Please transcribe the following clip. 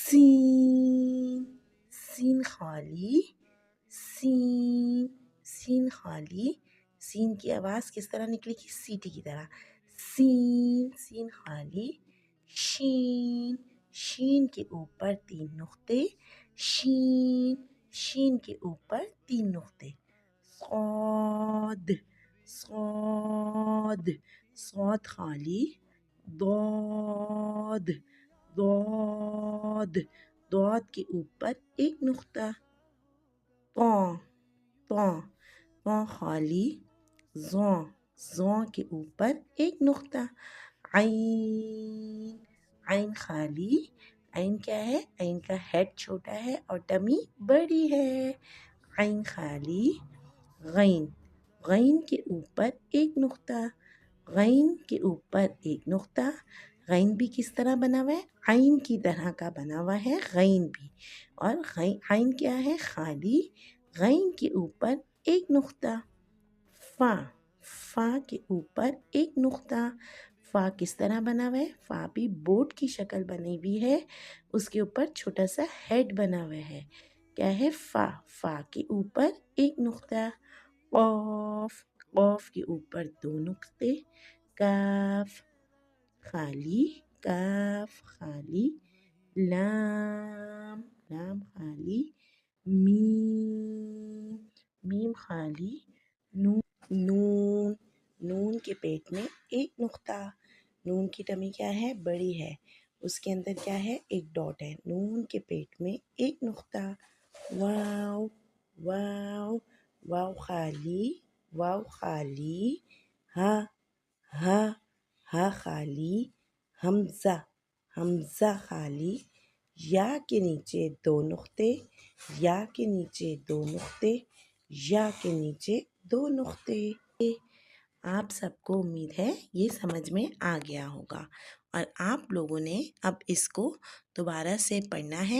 سین سین خالی سین سین خالی سین کی آواز کس طرح نکلے گی؟ سیٹی کی طرح. سین سین خالی. شین شین کے اوپر 3 نقطے. شین شین کے اوپر 3 نقطے. صاد صاد صاد خالی. ضاد ضاد ضاد کے اوپر 1 نقطہ. طا طا طا خالی. ظا ظا کے اوپر 1 نقطہ. عین عین خالی. عین کیا ہے؟ عین کا ہیڈ چھوٹا ہے اور ٹمی بڑی ہے. عین خالی. غین غین کے اوپر 1 نقطہ. غین کے اوپر 1 نقطہ. غین بھی کس طرح بنا ہوا ہے؟ عین کی طرح کا بنا ہوا ہے غین بھی. اور عین کیا ہے؟ خالی. غین کے اوپر 1 نقطہ. فا فا کے اوپر 1 نقطہ. فا کس طرح بنا ہوا ہے؟ فا بھی بوٹ کی شکل بنی ہوئی ہے. اس کے اوپر چھوٹا سا ہیڈ بنا ہوا ہے. کیا ہے؟ فا فا کے اوپر 1 نقطہ. قاف قاف کے اوپر 2 نقطے. کاف خالی. کاف خالی. لام لام خالی. میم میم خالی. نون نون نون کے پیٹ میں 1 نقطہ. نون کی ٹمی کیا ہے؟ بڑی ہے. اس کے اندر کیا ہے؟ 1 ڈاٹ ہے. نون کے پیٹ میں 1 نقطہ. واو واو واو خالی. واو خالی. ہا ہا ہا خالی. حمزہ حمزہ خالی. یا کے نیچے 2 نقطے. یا کے نیچے 2 نقطے. یا کے نیچے 2 نقطے. آپ سب کو امید ہے یہ سمجھ میں آ گیا ہوگا اور آپ لوگوں نے اب اس کو دوبارہ سے پڑھنا ہے.